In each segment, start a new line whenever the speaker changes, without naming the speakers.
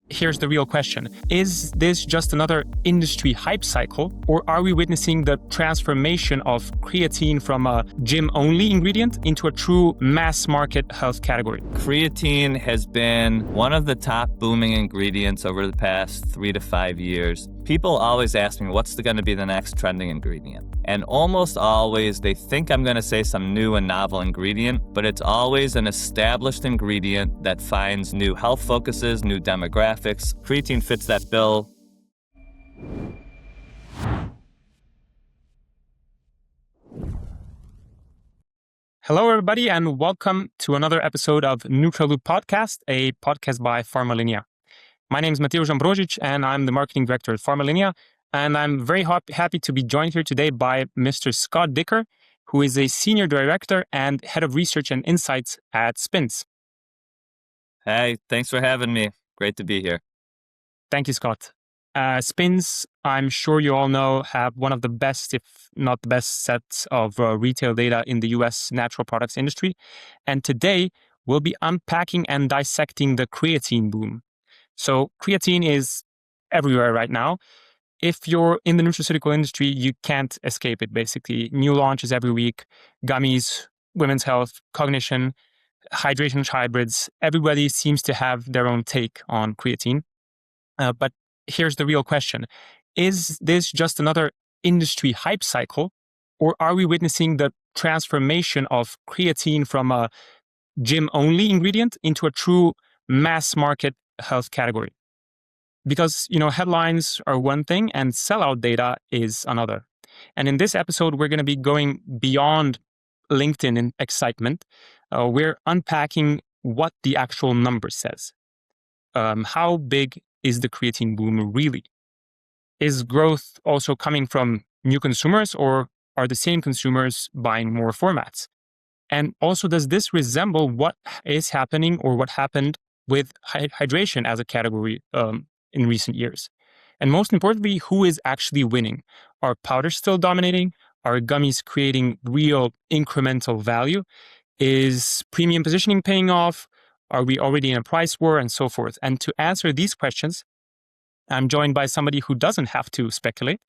here's the real question. Is this just another industry hype cycle, or are we witnessing the transformation of creatine from a gym-only ingredient into a true mass-market health category?
Creatine has been one of the top booming ingredients over the past 3 to 5 years. People always ask me, what's going to be the next trending ingredient? And almost always they think I'm going to say some new and novel ingredient, but it's always an established ingredient that finds new health focuses, new demographics. Creatine fits that bill.
Hello, everybody, and welcome to another episode of Nutraceutical Podcast, a podcast by Pharmalinea. My name is Mateusz Ambrozic, and I'm the marketing director at Pharmalinea. And I'm very happy to be joined here today by Mr. Scott Dicker, who is a senior director and head of research and insights at Spins.
Hey, thanks for having me. Great to be here.
Thank you, Scott. Spins, I'm sure you all know, have one of the best, if not the best, sets of retail data in the US natural products industry. And today, we'll be unpacking and dissecting the creatine boom. So creatine is everywhere right now. If you're in the nutraceutical industry, you can't escape it, basically. New launches every week, gummies, women's health, cognition, hydration hybrids. Everybody seems to have their own take on creatine. But here's the real question. Is this just another industry hype cycle, or are we witnessing the transformation of creatine from a gym-only ingredient into a true mass-market health category? Because, headlines are one thing and sellout data is another. And in this episode, we're going to be going beyond LinkedIn and excitement. We're unpacking what the actual number says. How big is the creatine boom really? Is growth also coming from new consumers, or are the same consumers buying more formats? And also, does this resemble what is happening or what happened with hydration as a category in recent years? And most importantly, who is actually winning? Are powders still dominating? Are gummies creating real incremental value? Is premium positioning paying off? Are we already in a price war, and so forth? And to answer these questions, I'm joined by somebody who doesn't have to speculate,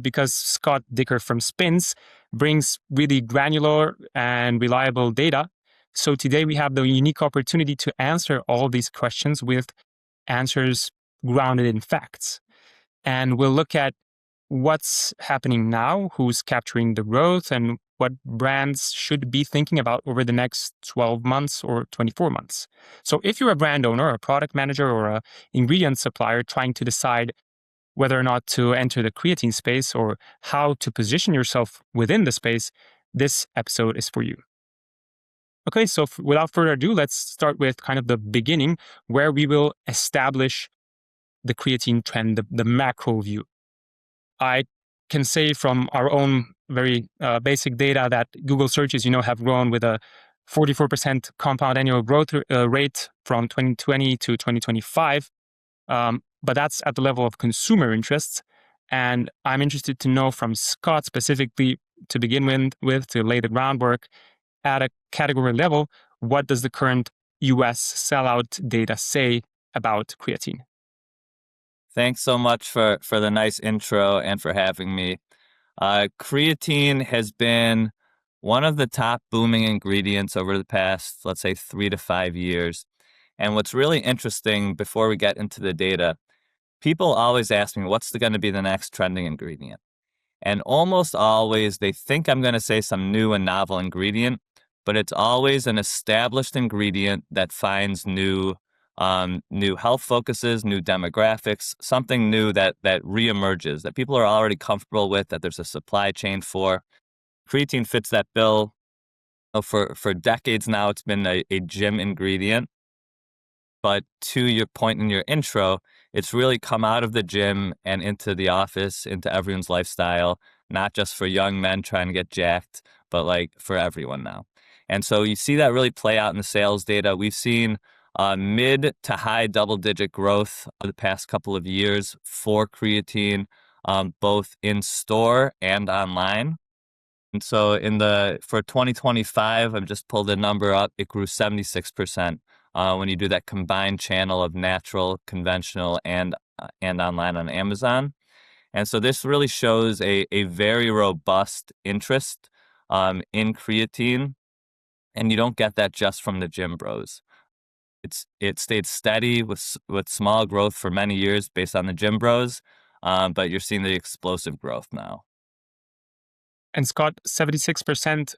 because Scott Dicker from Spins brings really granular and reliable data. So today we have the unique opportunity to answer all these questions with answers grounded in facts. And we'll look at what's happening now, who's capturing the growth, and what brands should be thinking about over the next 12 months or 24 months. So if you're a brand owner, a product manager, or an ingredient supplier trying to decide whether or not to enter the creatine space or how to position yourself within the space, this episode is for you. Okay, so without further ado, let's start with kind of the beginning, where we will establish the creatine trend, the macro view. I can say from our own very basic data that Google searches, have grown with a 44% compound annual growth rate from 2020 to 2025. But that's at the level of consumer interests. And I'm interested to know from Scott specifically, to begin with, to lay the groundwork at a category level, what does the current US sellout data say about creatine?
Thanks so much for the nice intro and for having me. Creatine has been one of the top booming ingredients over the past, let's say, 3 to 5 years. And what's really interesting before we get into the data, people always ask me, what's going to be the next trending ingredient? And almost always they think I'm going to say some new and novel ingredient, but it's always an established ingredient that finds new health focuses, new demographics, something new that reemerges, that people are already comfortable with, that there's a supply chain for. Creatine fits that bill. For decades now, it's been a gym ingredient. But to your point in your intro, it's really come out of the gym and into the office, into everyone's lifestyle, not just for young men trying to get jacked, but like for everyone now. And so you see that really play out in the sales data. We've seen mid to high double-digit growth over the past couple of years for creatine, both in store and online. And so for 2025, I've just pulled a number up. It grew 76% when you do that combined channel of natural, conventional, and online on Amazon. And so this really shows a very robust interest in creatine, and you don't get that just from the gym bros. It stayed steady with small growth for many years based on the gym bros, but you're seeing the explosive growth now.
And Scott, 76%,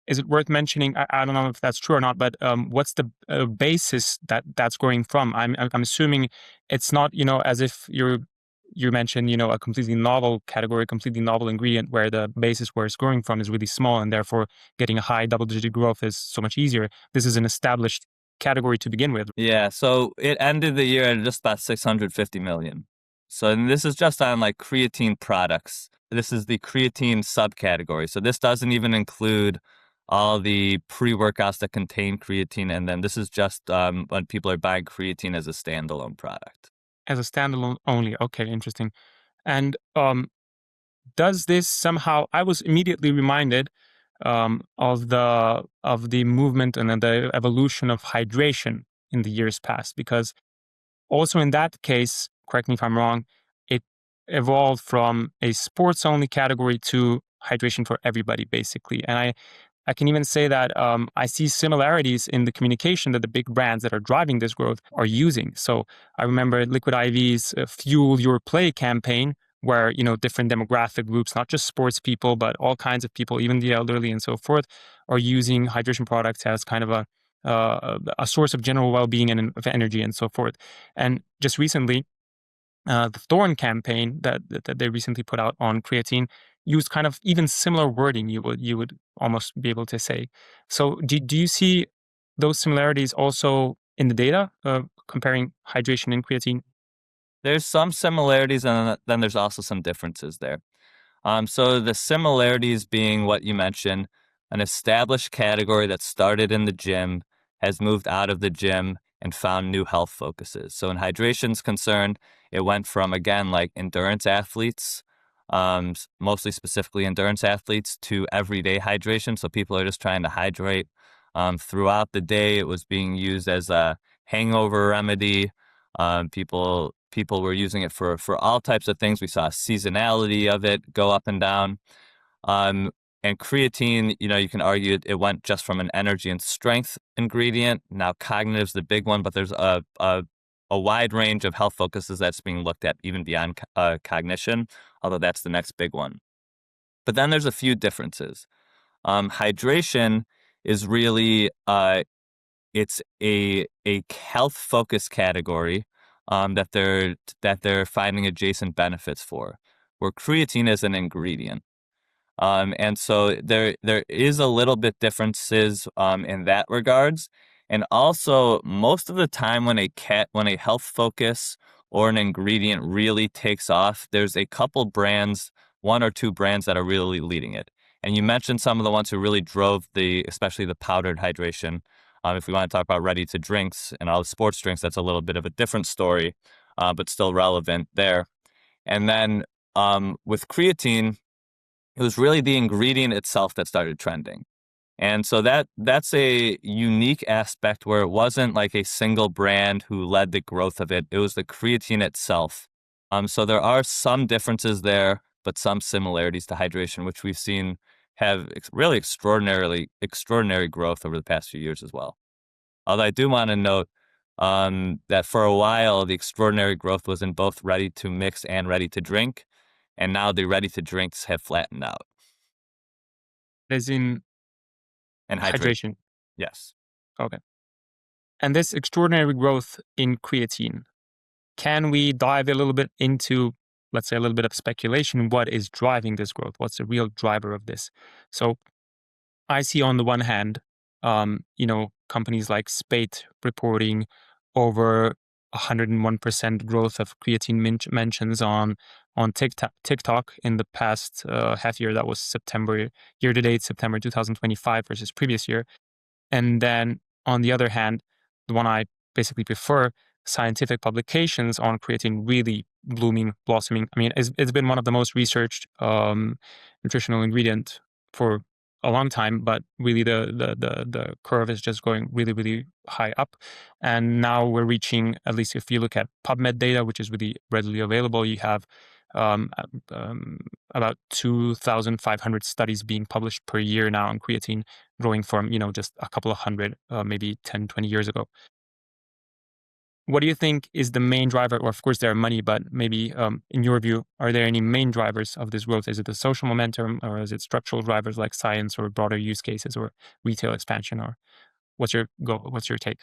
is it worth mentioning? I don't know if that's true or not, but what's the basis that that's growing from? I'm assuming it's not, as if you mentioned, a completely novel category, completely novel ingredient where the basis where it's growing from is really small and therefore getting a high double-digit growth is so much easier. This is an established category to begin with.
Yeah, so it ended the year at just about 650 million. So and this is just on like creatine products. This is the creatine subcategory. So this doesn't even include all the pre-workouts that contain creatine. And then this is just when people are buying creatine as a standalone product.
As a standalone only. Okay, interesting. And does this somehow? I was immediately reminded of the movement and then the evolution of hydration in the years past, because also in that case, correct me if I'm wrong, it evolved from a sports only category to hydration for everybody, basically. And I can even say that I see similarities in the communication that the big brands that are driving this growth are using. So I remember Liquid IV's Fuel Your Play campaign, where different demographic groups, not just sports people, but all kinds of people, even the elderly and so forth, are using hydration products as kind of a source of general well-being and of energy and so forth. And just recently, the Thorn campaign that they recently put out on creatine used kind of even similar wording. You would almost be able to say. So do you see those similarities also in the data comparing hydration and creatine?
There's some similarities and then there's also some differences there. So the similarities being what you mentioned, an established category that started in the gym has moved out of the gym and found new health focuses. So in hydration's concerned, it went from, again, like endurance athletes, mostly specifically endurance athletes, to everyday hydration. So people are just trying to hydrate throughout the day. It was being used as a hangover remedy. People were using it for all types of things. We saw seasonality of it go up and down. Um, and creatine, you can argue it went just from an energy and strength ingredient. Now cognitive's the big one, but there's a wide range of health focuses that's being looked at even beyond cognition, although that's the next big one. But then there's a few differences. Hydration is really it's a health focused category that they're finding adjacent benefits for, where creatine is an ingredient. And so there is a little bit differences in that regards. And also, most of the time when a health focus or an ingredient really takes off, there's a couple brands, one or two brands that are really leading it. And you mentioned some of the ones who really drove especially the powdered hydration. If we want to talk about ready to drinks and all the sports drinks, that's a little bit of a different story, but still relevant there. And then with creatine, it was really the ingredient itself that started trending. And so that's a unique aspect where it wasn't like a single brand who led the growth of it. It was the creatine itself. So there are some differences there, but some similarities to hydration, which we've seen have really extraordinary growth over the past few years as well. Although I do want to note that for a while, the extraordinary growth was in both ready to mix and ready to drink. And now the ready to drinks have flattened out.
As in
And hydration.
hydration.
Yes.
Okay. And this extraordinary growth in creatine, can we dive a little bit into, let's say, a little bit of speculation? What is driving this growth? What's the real driver of this? So I see on the one hand, companies like Spate reporting over 101% growth of creatine mentions on TikTok in the past half year. That was September, year to date, September 2025 versus previous year. And then on the other hand, the one I basically prefer, scientific publications on creatine really blooming, blossoming. I mean, it's been one of the most researched nutritional ingredient for a long time, but really the curve is just going really, really high up. And now we're reaching, at least if you look at PubMed data, which is really readily available, you have um, about 2,500 studies being published per year now on creatine, growing from, just a couple of hundred, maybe 10, 20 years ago. What do you think is the main driver? Or of course, there are money, but maybe in your view, are there any main drivers of this growth? Is it the social momentum, or is it structural drivers like science or broader use cases or retail expansion? Or what's your goal? What's your take?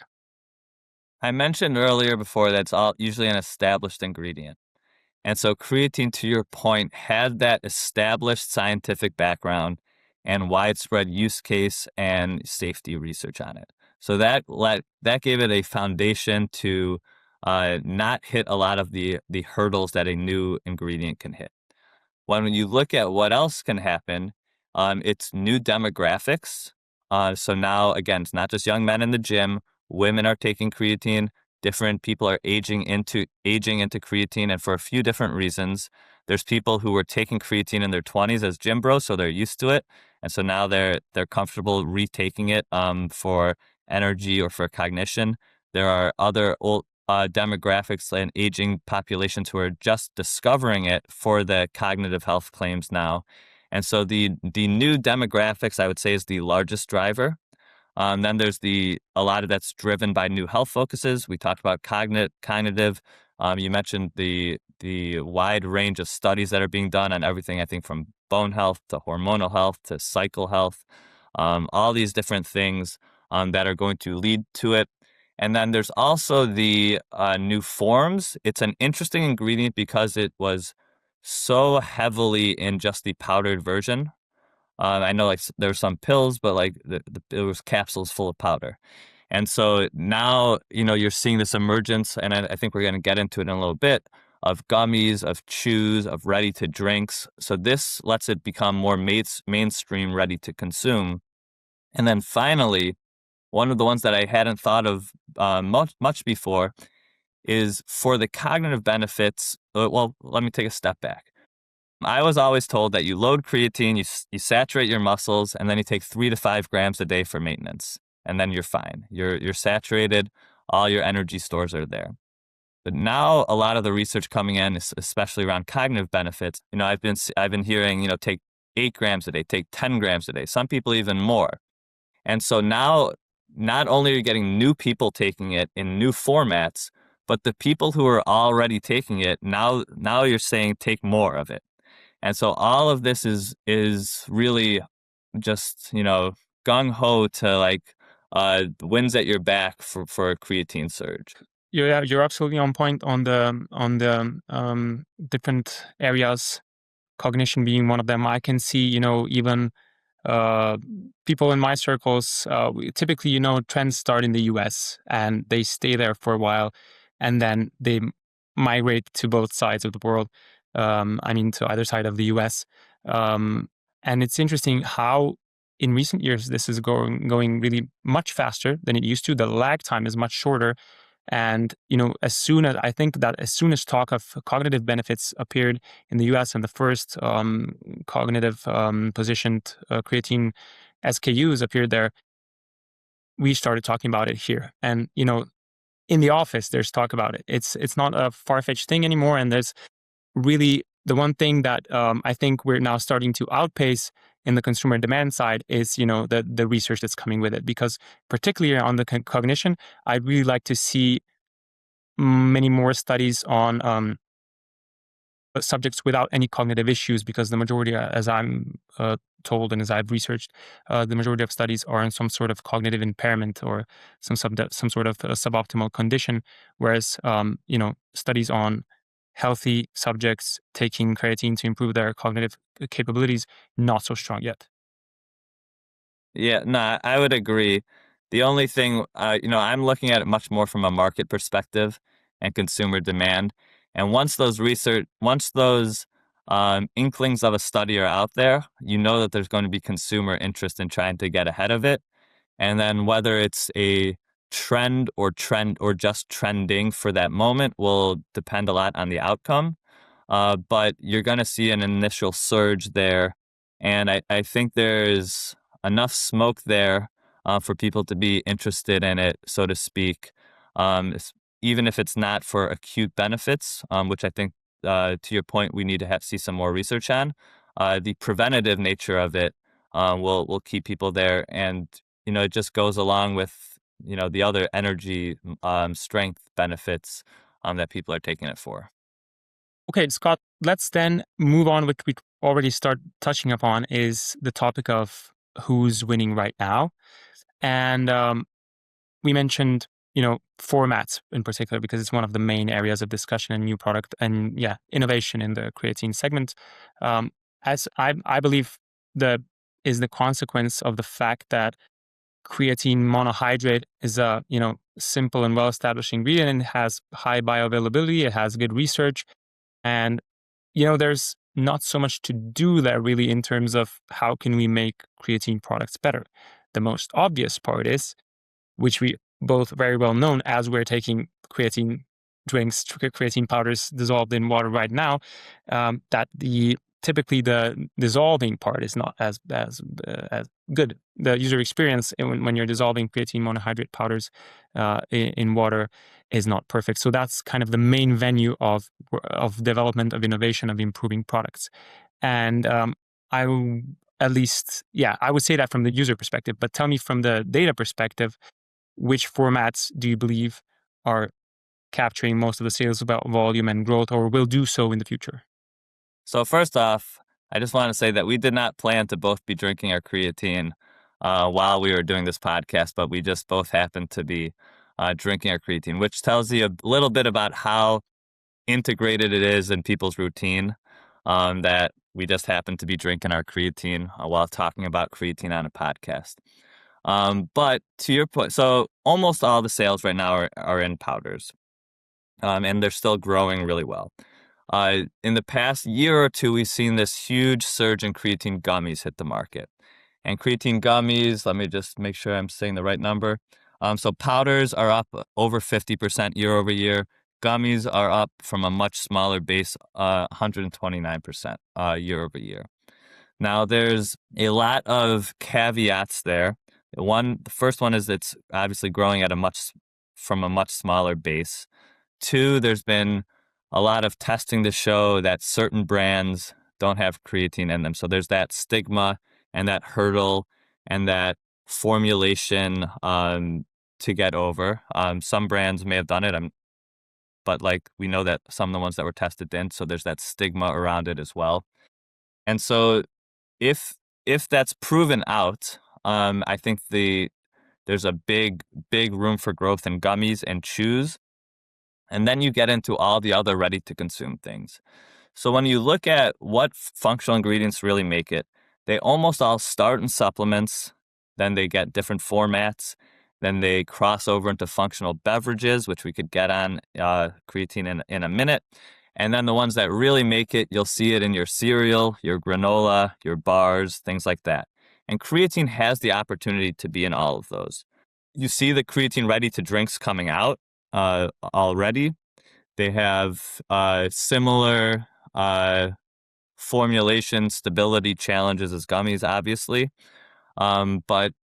I mentioned earlier before that's all usually an established ingredient. And so creatine, to your point, had that established scientific background and widespread use case and safety research on it. So that gave it a foundation to not hit a lot of the hurdles that a new ingredient can hit. When you look at what else can happen, it's new demographics. So now, again, it's not just young men in the gym. Women are taking creatine. Different people are aging into creatine, and for a few different reasons. There's people who were taking creatine in their 20s as gym bros, so they're used to it, and so now they're comfortable retaking it for energy or for cognition. There are other old demographics and aging populations who are just discovering it for the cognitive health claims now. And so the new demographics, I would say, is the largest driver. Then there's a lot of that's driven by new health focuses. We talked about cognitive. You mentioned the wide range of studies that are being done on everything, I think, from bone health to hormonal health to cycle health, all these different things that are going to lead to it. And then there's also the new forms. It's an interesting ingredient because it was so heavily in just the powdered version. I know like there were some pills, but like it was capsules full of powder. And so now, you're seeing this emergence, and I think we're going to get into it in a little bit, of gummies, of chews, of ready to drinks. So this lets it become more mainstream, ready to consume. And then finally, one of the ones that I hadn't thought of much before is for the cognitive benefits. Well, let me take a step back. I was always told that you load creatine, you saturate your muscles, and then you take 3 to 5 grams a day for maintenance, and then you're fine. You're saturated. All your energy stores are there. But now a lot of the research coming in, especially around cognitive benefits, I've been hearing, take 8 grams a day, take 10 grams a day. Some people even more. And so now, not only are you getting new people taking it in new formats, but the people who are already taking it, now you're saying take more of it. And so all of this is really just, gung-ho to like winds at your back for a creatine surge.
You're absolutely on point on the different areas, cognition being one of them. I can see, even people in my circles, typically, trends start in the US and they stay there for a while, and then they migrate to both sides of the world. To either side of the US. And it's interesting how in recent years this is going really much faster than it used to. The lag time is much shorter. And, as soon as talk of cognitive benefits appeared in the US and the first cognitive positioned creatine SKUs appeared there, we started talking about it here. And, in the office, there's talk about it. It's not a far-fetched thing anymore. And there's really the one thing that I think we're now starting to outpace in the consumer demand side is, the research that's coming with it. Because particularly on the cognition, I'd really like to see many more studies on subjects without any cognitive issues, because the majority, as I'm told and as I've researched, the majority of studies are in some sort of cognitive impairment or some sort of suboptimal condition, whereas studies on healthy subjects taking creatine to improve their cognitive capabilities, not so strong yet.
Yeah, no, I would agree. The only thing, I'm looking at it much more from a market perspective and consumer demand. And once those inklings of a study are out there, that there's going to be consumer interest in trying to get ahead of it. And then whether it's a trend or just trending for that moment will depend a lot on the outcome. But you're going to see an initial surge there. And I think there's enough smoke there for people to be interested in it, so to speak, even if it's not for acute benefits, which I think, to your point, we need to see some more research on. The preventative nature of it will keep people there, and it just goes along with the other energy, strength benefits that people are taking it for.
Okay, Scott, let's then move on with we already start touching upon is the topic of who's winning right now. And we mentioned, formats in particular, because it's one of the main areas of discussion and new product and innovation in the creatine segment. As I believe is the consequence of the fact that creatine monohydrate is a, simple and well-established ingredient and it has high bioavailability. It has good research. And, there's not so much to do there really in terms of how can we make creatine products better. The most obvious part is, which we both very well known as we're taking creatine drinks, creatine powders dissolved in water right now, that typically the dissolving part is not as good. The user experience when you're dissolving creatine monohydrate powders in water is not perfect. So that's kind of the main venue of development, of innovation, of improving products. And I would say that from the user perspective. But tell me from the data perspective, which formats do you believe are capturing most of the sales volume and growth, or will do so in the future?
So first off, I just want to say that we did not plan to both be drinking our creatine while we were doing this podcast, but we just both happened to be drinking our creatine, which tells you a little bit about how integrated it is in people's routine, that we just happen to be drinking our creatine while talking about creatine on a podcast. But to your point, so almost all the sales right now are in powders, and they're still growing really well. In the past year or two, we've seen this huge surge in creatine gummies hit the market. And creatine gummies, let me just make sure I'm saying the right number. So powders are up over 50% year over year. Gummies are up from a much smaller base, 129% year over year. Now, there's a lot of caveats there. The first one is it's obviously growing from a much smaller base. Two, there's been a lot of testing to show that certain brands don't have creatine in them. So there's that stigma and that hurdle and that formulation to get over. Some brands may have done it, but we know that some of the ones that were tested didn't. So there's that stigma around it as well. And so if that's proven out, I think there's a big room for growth in gummies and chews. And then you get into all the other ready-to-consume things. So when you look at what functional ingredients really make it, they almost all start in supplements, then they get different formats, then they cross over into functional beverages, which we could get on creatine in a minute. And then the ones that really make it, you'll see it in your cereal, your granola, your bars, things like that. And creatine has the opportunity to be in all of those. You see the creatine ready-to-drinks coming out already. They have similar formulation stability challenges as gummies, obviously. But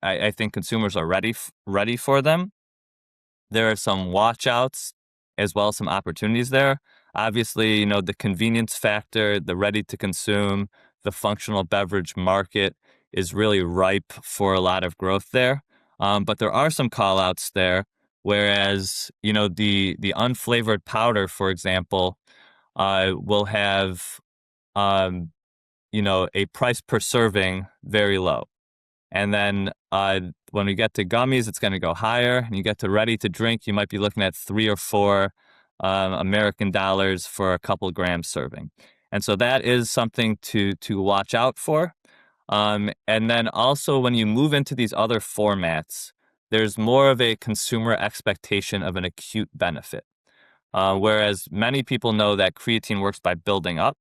I think consumers are ready for them. There are some watch-outs as well as some opportunities there. Obviously, the convenience factor, the ready-to-consume, the functional beverage market is really ripe for a lot of growth there. But there are some call-outs there. Whereas, the unflavored powder, for example, will have, a price per serving very low. And then when we get to gummies, it's going to go higher. And you get to ready to drink, you might be looking at $3 or $4 American dollars for a couple grams serving. And so that is something to watch out for. And then also when you move into these other formats, there's more of a consumer expectation of an acute benefit. Whereas many people know that creatine works by building up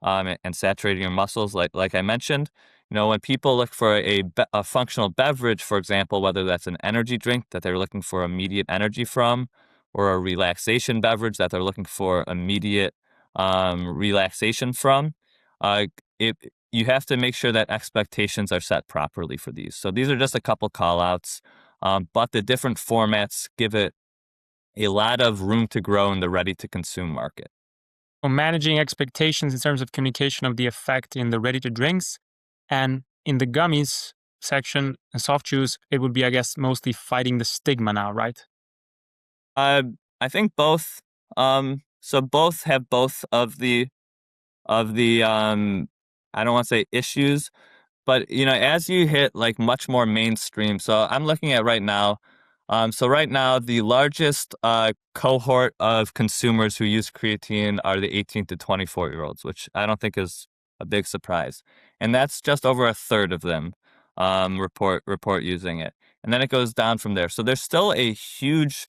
and saturating your muscles, like I mentioned. When people look for a functional beverage, for example, whether that's an energy drink that they're looking for immediate energy from, or a relaxation beverage that they're looking for immediate relaxation from, you have to make sure that expectations are set properly for these. So these are just a couple call outs, but the different formats give it a lot of room to grow in the ready to consume market.
Or managing expectations in terms of communication of the effect in the ready to drinks, and in the gummies section and soft chews, it would be, I guess, mostly fighting the stigma now, right?
Uh, I think both. So both have both of the I don't want to say issues, but as you hit like much more mainstream. So I'm looking at right now. So right now, the largest cohort of consumers who use creatine are the 18 to 24-year-olds, which I don't think is a big surprise, and that's just over a third of them report using it, and then it goes down from there. So there's still a huge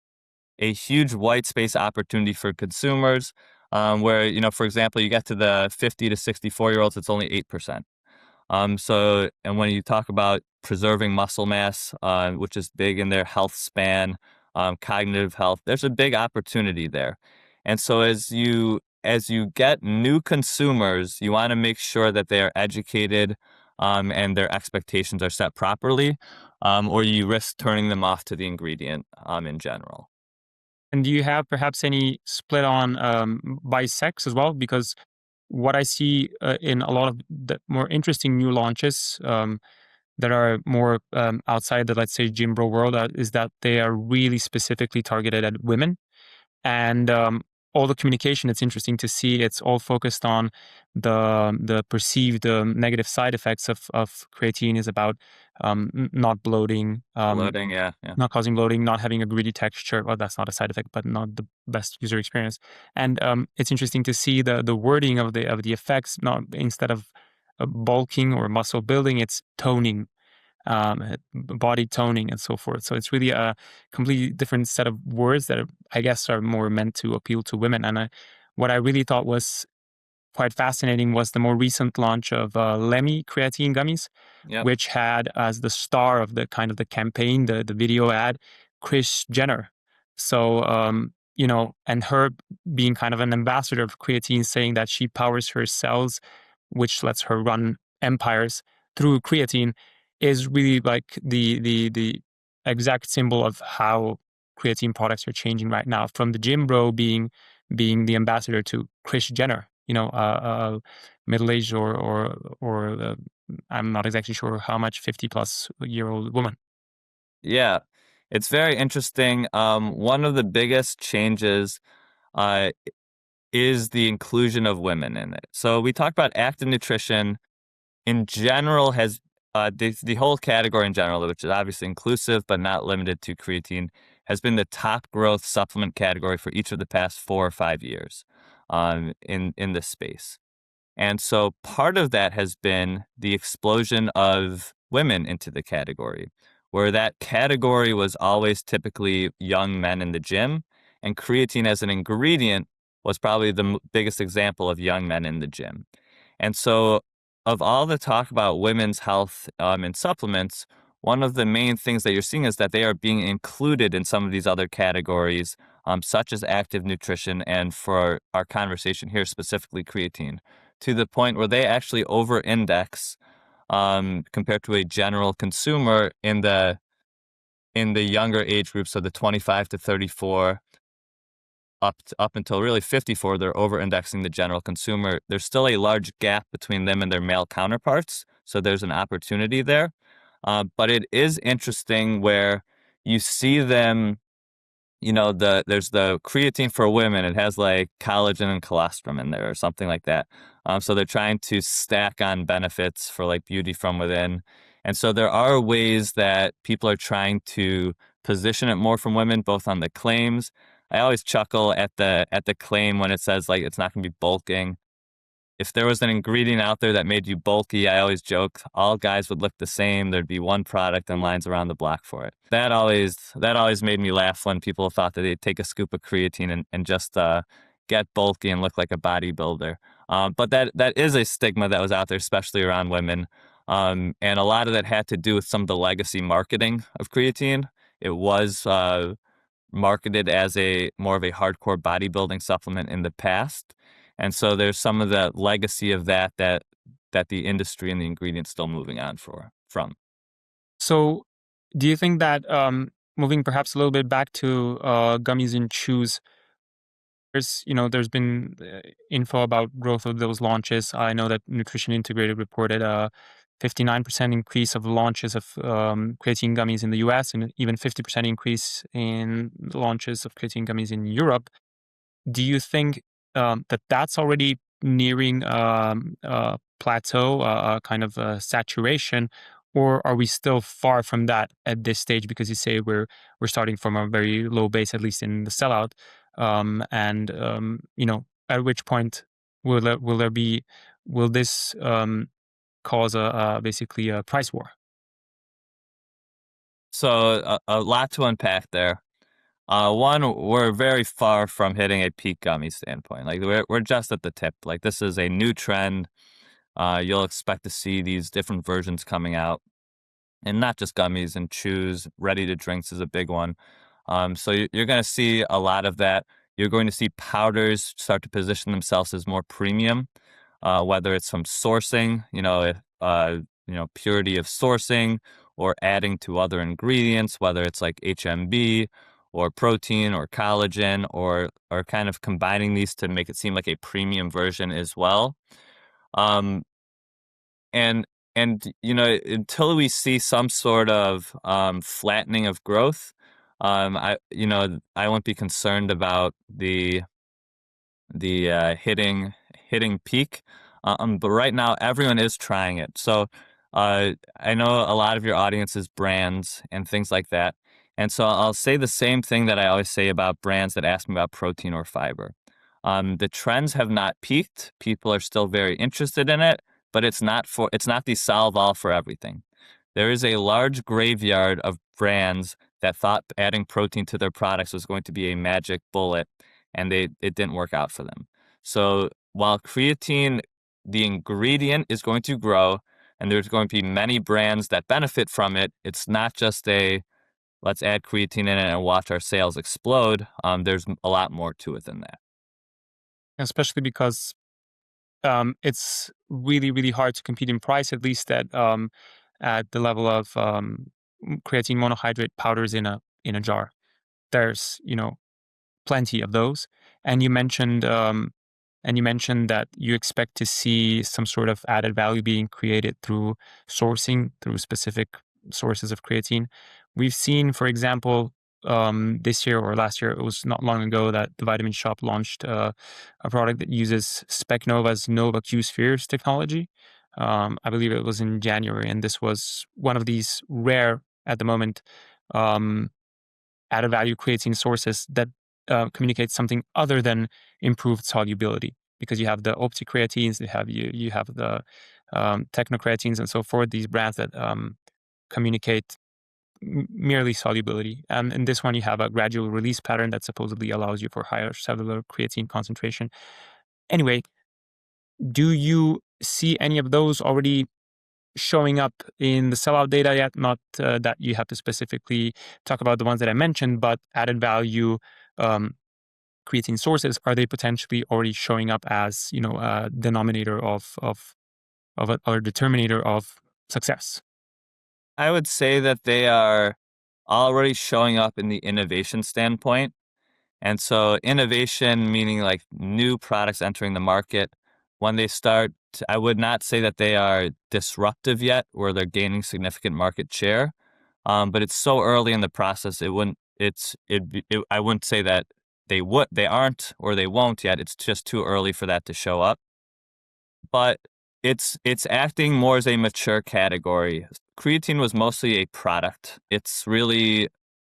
white space opportunity for consumers, where, for example, you get to the 50 to 64-year-olds, it's only 8%. And when you talk about preserving muscle mass, which is big in their health span, cognitive health, there's a big opportunity there. And so as you get new consumers, you want to make sure that they are educated, and their expectations are set properly, or you risk turning them off to the ingredient, in general.
And do you have perhaps any split on by sex as well? Because what I see in a lot of the more interesting new launches that are more outside the, let's say, gym bro world, is that they are really specifically targeted at women. And all the communication, it's interesting to see, it's all focused on the perceived negative side effects of creatine, is about not bloating,
Bloating, yeah, yeah.
not causing bloating, not having a gritty texture. Well, that's not a side effect, but not the best user experience. And it's interesting to see the wording of the effects. Not, instead of bulking or muscle building, it's toning, body toning, and so forth. So it's really a completely different set of words that I guess are more meant to appeal to women. And what I really thought was quite fascinating was the more recent launch of Lemmy creatine gummies,
Yep.
which had as the star of the kind of the campaign, the video ad, Kris Jenner. So, and her being kind of an ambassador of creatine, saying that she powers her cells, which lets her run empires through creatine, is really like the exact symbol of how creatine products are changing right now, from the gym bro being the ambassador to Kris Jenner, middle-aged or I'm not exactly sure how much, 50-plus-year-old woman.
Yeah, it's very interesting. One of the biggest changes uh, is the inclusion of women in it. So we talked about active nutrition in general has the whole category in general, which is obviously inclusive but not limited to creatine, has been the top growth supplement category for each of the past 4 or 5 years, in this space. And so part of that has been the explosion of women into the category, where that category was always typically young men in the gym, and creatine as an ingredient was probably the biggest example of young men in the gym. And so, of all the talk about women's health, in supplements, one of the main things that you're seeing is that they are being included in some of these other categories, such as active nutrition, and for our conversation here, specifically creatine, to the point where they actually over-index, compared to a general consumer in the younger age group, so the 25 to 34 up until really 54, they're over-indexing the general consumer. There's still a large gap between them and their male counterparts, so there's an opportunity there. But it is interesting where you see them, there's the creatine for women. It has like collagen and colostrum in there or something like that. So they're trying to stack on benefits for like beauty from within. And so there are ways that people are trying to position it more from women, both on the claims. I always chuckle at the claim when it says like it's not going to be bulking. If there was an ingredient out there that made you bulky, I always joke all guys would look the same. There'd be one product and lines around the block for it. That always made me laugh when people thought that they'd take a scoop of creatine and just get bulky and look like a bodybuilder. But that is a stigma that was out there, especially around women. And a lot of that had to do with some of the legacy marketing of creatine. It was marketed as a more of a hardcore bodybuilding supplement in the past. And so there's some of the legacy of that that the industry and the ingredients still moving on from.
So, do you think that moving perhaps a little bit back to gummies and chews, there's been info about growth of those launches. I know that Nutrition Integrated reported a 59% increase of launches of creatine gummies in the US and even 50% increase in launches of creatine gummies in Europe. Do you think that that's already nearing a plateau, kind of a saturation, or are we still far from that at this stage? Because you say we're starting from a very low base, at least in the sellout, and at which point will this cause basically a price war?
So a lot to unpack there. One, we're very far from hitting a peak gummy standpoint. Like we're just at the tip. Like this is a new trend. You'll expect to see these different versions coming out, and not just gummies and chews. Ready to drinks is a big one. So you're going to see a lot of that. You're going to see powders start to position themselves as more premium, whether it's from sourcing, purity of sourcing, or adding to other ingredients, whether it's like HMB or protein or collagen, or kind of combining these to make it seem like a premium version as well. Um, and until we see some sort of flattening of growth, I won't be concerned about the hitting peak. But right now, everyone is trying it. So I know a lot of your audience is brands and things like that. And so I'll say the same thing that I always say about brands that ask me about protein or fiber. The trends have not peaked. People are still very interested in it, but it's not the solve all for everything. There is a large graveyard of brands that thought adding protein to their products was going to be a magic bullet, and it didn't work out for them. So while creatine, the ingredient, is going to grow, and there's going to be many brands that benefit from it, it's not just a let's add creatine in it and watch our sales explode. There's a lot more to it than that.
Especially because it's really, really hard to compete in price, at least at the level of creatine monohydrate powders in a jar. There's plenty of those, and you mentioned that you expect to see some sort of added value being created through sourcing, through specific sources of creatine. We've seen, for example, this year or last year, it was not long ago that the Vitamin Shop launched a product that uses SpecNova's Nova Q Spheres technology. I believe it was in January, and this was one of these rare, at the moment, added value creatine sources that communicate something other than improved solubility, because you have the opticreatines, you have the technocreatines and so forth, these brands that communicate merely solubility. And in this one, you have a gradual release pattern that supposedly allows you for higher cellular creatine concentration. Anyway, do you see any of those already showing up in the sellout data yet? Not that you have to specifically talk about the ones that I mentioned, but added value creatine sources, are they potentially already showing up as a denominator of or determinator of success?
I would say that they are already showing up in the innovation standpoint. And so innovation, meaning like new products entering the market, when they start, I would not say that they are disruptive yet, where they're gaining significant market share. But it's so early in the process, I wouldn't say that they aren't, or they won't yet. It's just too early for that to show up. But it's acting more as a mature category. Creatine was mostly a product. And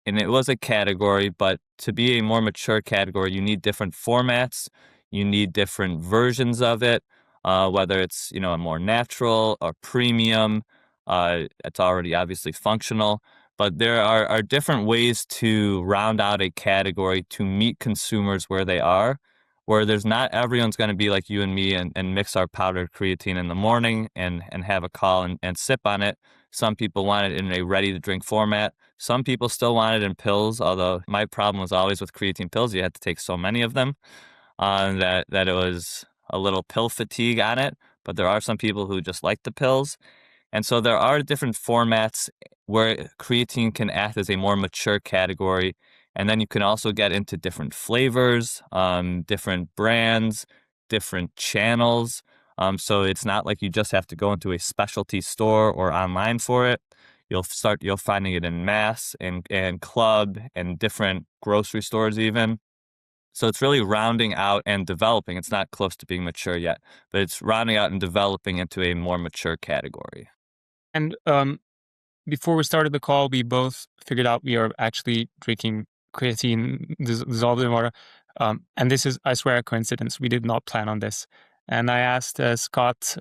it was a category, but to be a more mature category, you need different formats, you need different versions of it, whether it's, a more natural or premium. It's already obviously functional, but there are different ways to round out a category to meet consumers where they are, where there's not everyone's going to be like you and me and mix our powdered creatine in the morning and have a call and sip on it. Some people want it in a ready-to-drink format. Some people still want it in pills, although my problem was always with creatine pills. You had to take so many of them that it was a little pill fatigue on it. but there are some people who just like the pills. And so there are different formats where creatine can act as a more mature category. And then you can also get into different flavors, different brands, different channels. So it's not like you just have to go into a specialty store or online for it. You'll finding it in mass and club and different grocery stores even. So it's really rounding out and developing. It's not close to being mature yet, but it's rounding out and developing into a more mature category.
And before we started the call, we both figured out we are actually drinking creatine dissolved in water. And this is, I swear, a coincidence. We did not plan on this. And I asked Scott,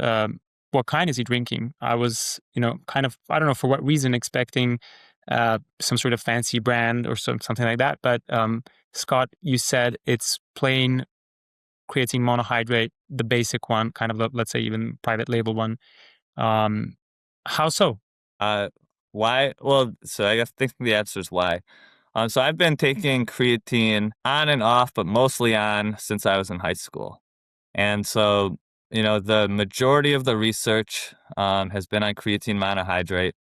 what kind is he drinking? I was, kind of, I don't know for what reason, expecting some sort of fancy brand or something like that. But Scott, you said it's plain creatine monohydrate, the basic one, kind of, let's say, even private label one. How so?
Uh, why? Well, so I guess think the answer is why. So I've been taking creatine on and off, but mostly on since I was in high school. And so, the majority of the research has been on creatine monohydrate.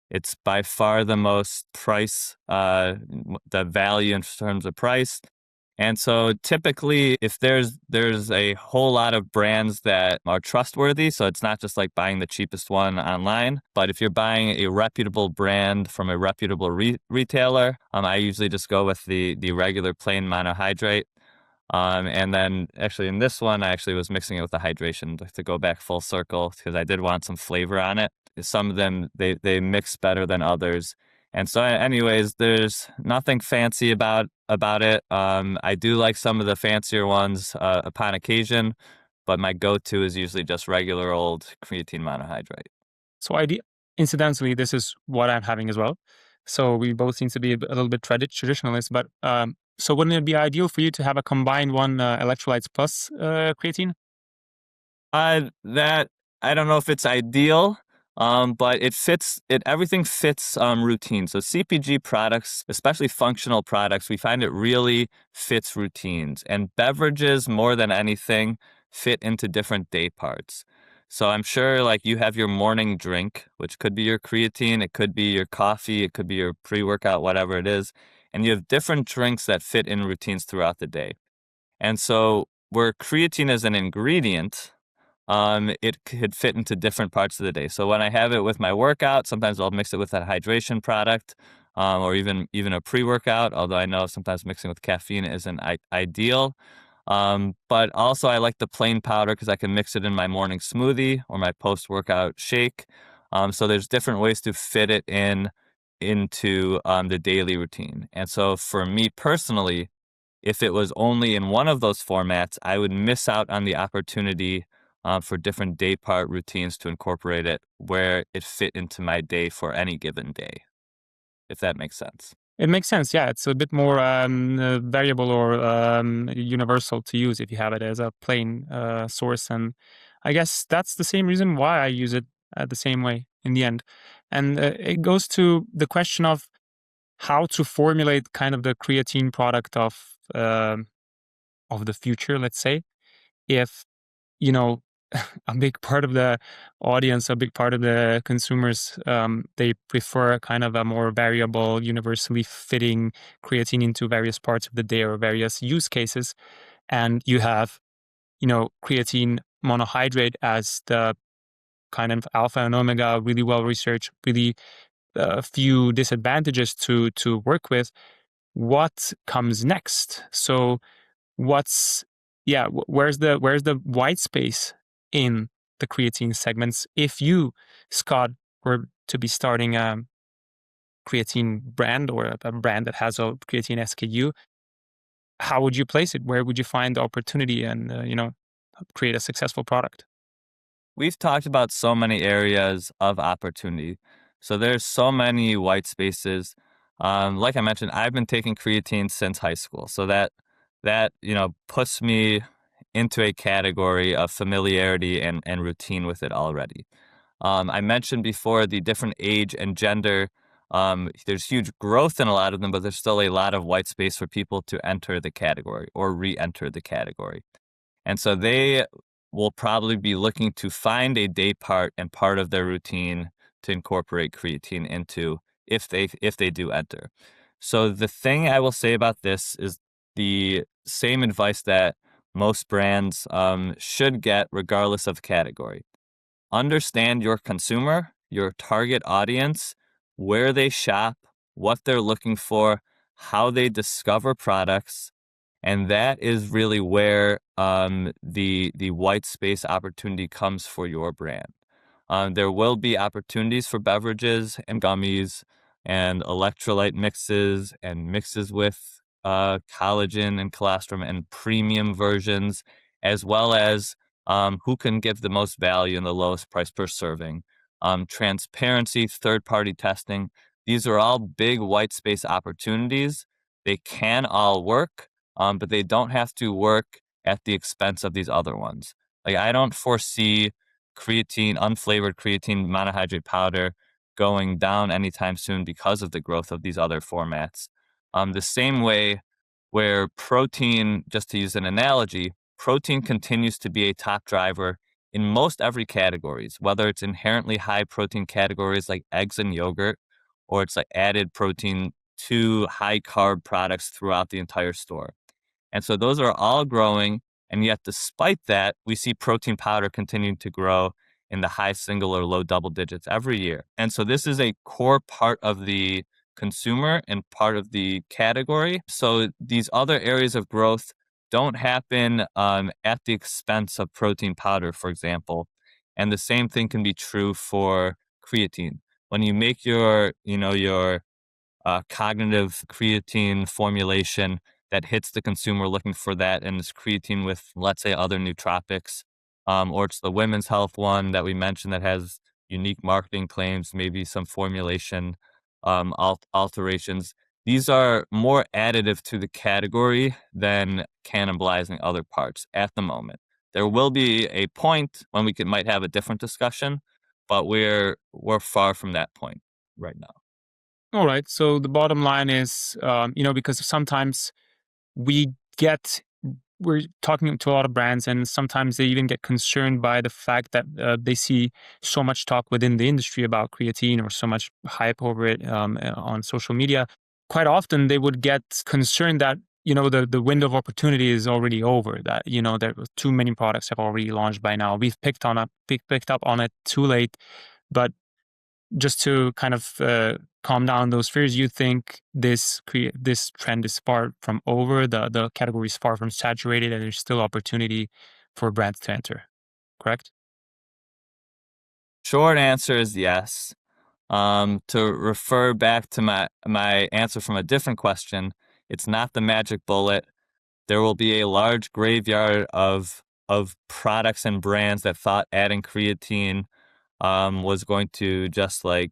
It's by far the most the value in terms of price. And so typically if there's a whole lot of brands that are trustworthy, so it's not just like buying the cheapest one online, but if you're buying a reputable brand from a reputable retailer, I usually just go with the regular plain monohydrate. And then actually in this one, I actually was mixing it with the hydration to go back full circle because I did want some flavor on it. Some of them, they mix better than others. And so anyways, there's nothing fancy about it. I do like some of the fancier ones upon occasion, but my go-to is usually just regular old creatine monohydrate.
So incidentally, this is what I'm having as well. So we both seem to be a little bit traditionalist, but so wouldn't it be ideal for you to have a combined one, electrolytes plus creatine?
That I don't know if it's ideal, but it fits. Everything fits routine. So CPG products, especially functional products, we find it really fits routines. And beverages, more than anything, fit into different day parts. So I'm sure like you have your morning drink, which could be your creatine, it could be your coffee, it could be your pre-workout, whatever it is. And you have different drinks that fit in routines throughout the day. And so where creatine is an ingredient, it could fit into different parts of the day. So when I have it with my workout, sometimes I'll mix it with a hydration product, or even a pre-workout, although I know sometimes mixing with caffeine isn't ideal. But also I like the plain powder because I can mix it in my morning smoothie or my post-workout shake. So there's different ways to fit it into the daily routine. And so for me personally, if it was only in one of those formats, I would miss out on the opportunity for different day part routines to incorporate it where it fit into my day for any given day, if that makes sense.
It makes sense. Yeah, it's a bit more variable or universal to use if you have it as a plain source. And I guess that's the same reason why I use it the same way in the end. And it goes to the question of how to formulate kind of the creatine product of the future, let's say. If, you know, a big part of the audience, a big part of the consumers, they prefer kind of a more variable, universally fitting creatine into various parts of the day or various use cases. And you have, creatine monohydrate as the kind of alpha and omega, really well researched, really few disadvantages to work with. What comes next? So what's where's the white space in the creatine segments if you, Scott, were to be starting a creatine brand or a brand that has a creatine SKU? How would you place it? Where would you find the opportunity and create a successful product?
We've talked about so many areas of opportunity. So there's so many white spaces. Like I mentioned, I've been taking creatine since high school. So that puts me into a category of familiarity and routine with it already. I mentioned before the different age and gender. There's huge growth in a lot of them, but there's still a lot of white space for people to enter the category or re-enter the category. And so will probably be looking to find a day part and part of their routine to incorporate creatine into if they do enter. So the thing I will say about this is the same advice that most brands should get regardless of category. Understand your consumer, your target audience, where they shop, what they're looking for, how they discover products, and that is really where the white space opportunity comes for your brand. There will be opportunities for beverages and gummies and electrolyte mixes and mixes with collagen and colostrum and premium versions, as well as who can give the most value and the lowest price per serving. Transparency, third party testing, these are all big white space opportunities. They can all work, but they don't have to work at the expense of these other ones. Like, I don't foresee creatine, unflavored creatine monohydrate powder going down anytime soon because of the growth of these other formats. The same way where protein, just to use an analogy, protein continues to be a top driver in most every categories, whether it's inherently high protein categories like eggs and yogurt, or it's like added protein to high carb products throughout the entire store. And so those are all growing. And yet, despite that, we see protein powder continuing to grow in the high single or low double digits every year. And so this is a core part of the consumer and part of the category. So these other areas of growth don't happen at the expense of protein powder, for example. And the same thing can be true for creatine. When you make your cognitive creatine formulation that hits the consumer looking for that, and it's creatine with, let's say, other nootropics, or it's the women's health one that we mentioned that has unique marketing claims, maybe some formulation alterations. These are more additive to the category than cannibalizing other parts at the moment. There will be a point when might have a different discussion, but we're far from that point right now.
All right. So the bottom line is, because sometimes we get we're talking to a lot of brands, and sometimes they even get concerned by the fact that they see so much talk within the industry about creatine or so much hype over it on social media. Quite often, they would get concerned that the window of opportunity is already over. That there too many products have already launched by now. We've picked up on it too late, but just to kind of calm down those fears, you think this trend is far from over, the category is far from saturated, and there's still opportunity for brands to enter, correct?
Short answer is yes. To refer back to my answer from a different question, it's not the magic bullet. There will be a large graveyard of products and brands that thought adding creatine was going to just like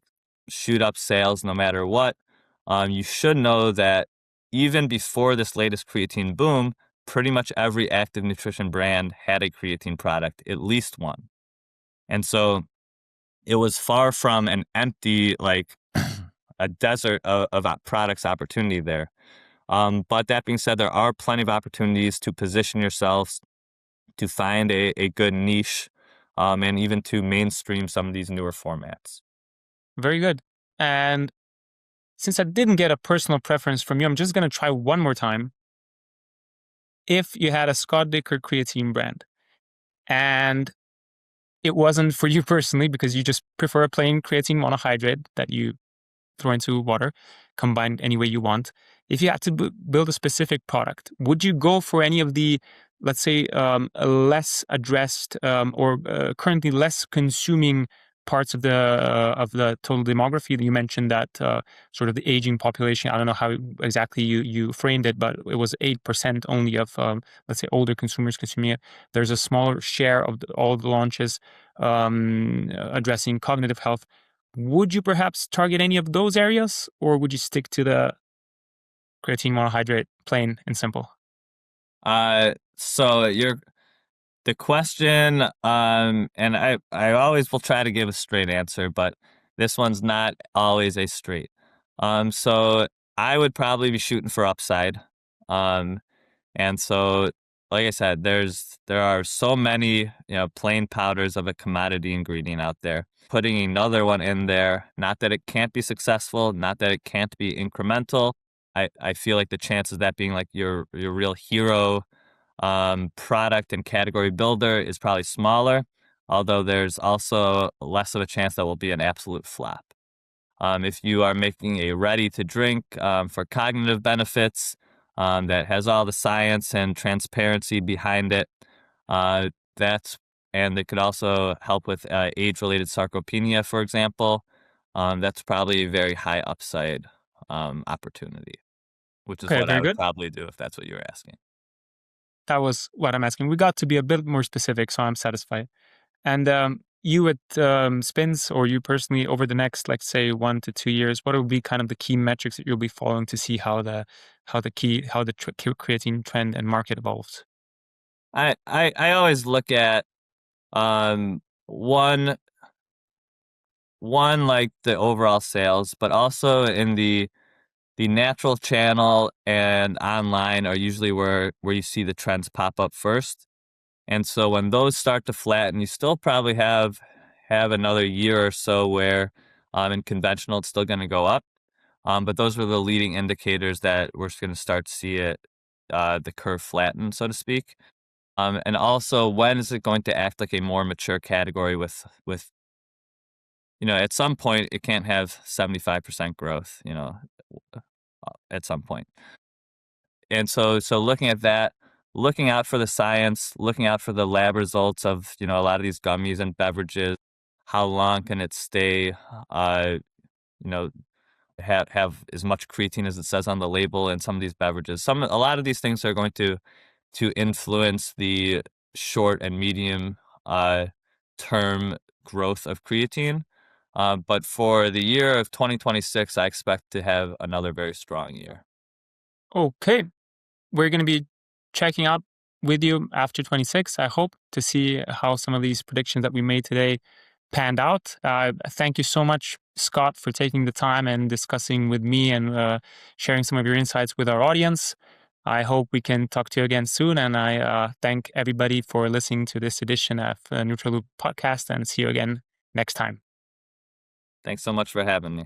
shoot up sales no matter what. You should know that even before this latest creatine boom, pretty much every active nutrition brand had a creatine product, at least one. And so it was far from an empty, like a desert of products opportunity there. But that being said, there are plenty of opportunities to position yourselves, to find a good niche, and even to mainstream some of these newer formats.
Very good. And since I didn't get a personal preference from you, I'm just going to try one more time. If you had a Scott Dicker creatine brand and it wasn't for you personally because you just prefer a plain creatine monohydrate that you throw into water, combined any way you want. If you had to build a specific product, would you go for any of the, let's say, less addressed or currently less consuming parts of the total demography? You mentioned that sort of the aging population. I don't know how exactly you framed it, but it was 8% only of let's say older consumers consuming it. There's a smaller share of all the launches addressing cognitive health. Would you perhaps target any of those areas, or would you stick to the creatine monohydrate, plain and simple?
So the question, and I always will try to give a straight answer, but this one's not always a straight. So I would probably be shooting for upside. And so like I said, there are so many, plain powders of a commodity ingredient out there. Putting another one in there, not that it can't be successful, not that it can't be incremental. I feel like the chances of that being like your real hero product and category builder is probably smaller, although there's also less of a chance that will be an absolute flop. If you are making a ready to drink for cognitive benefits that has all the science and transparency behind it, uh, that's and it could also help with age-related sarcopenia, for example. That's probably a very high upside opportunity, which is
Okay,
what I
very
would
good.
probably do if that's what you're asking.
That was what I'm asking. We got to be a bit more specific, so I'm satisfied. And you at Spins, or you personally, over the next, like, say, 1 to 2 years, what will be kind of the key metrics that you'll be following to see how the creatine trend and market evolves?
I always look at um, one like the overall sales, but also in the natural channel and online are usually where you see the trends pop up first. And so when those start to flatten, you still probably have another year or so where in conventional it's still going to go up. But those are the leading indicators that we're going to start to see it the curve flatten, so to speak. And also, when is it going to act like a more mature category with at some point it can't have 75% growth, at some point. And so looking at that, looking out for the science, looking out for the lab results of, a lot of these gummies and beverages, how long can it stay, you know, have as much creatine as it says on the label in some of these beverages. A lot of these things are going to influence the short and medium uh, term growth of creatine. But for the year of 2026, I expect to have another very strong year.
Okay, we're going to be checking up with you after 26, I hope, to see how some of these predictions that we made today panned out. Thank you so much, Scott, for taking the time and discussing with me and sharing some of your insights with our audience. I hope we can talk to you again soon. And I thank everybody for listening to this edition of Neutral Loop podcast, and see you again next time.
Thanks so much for having me.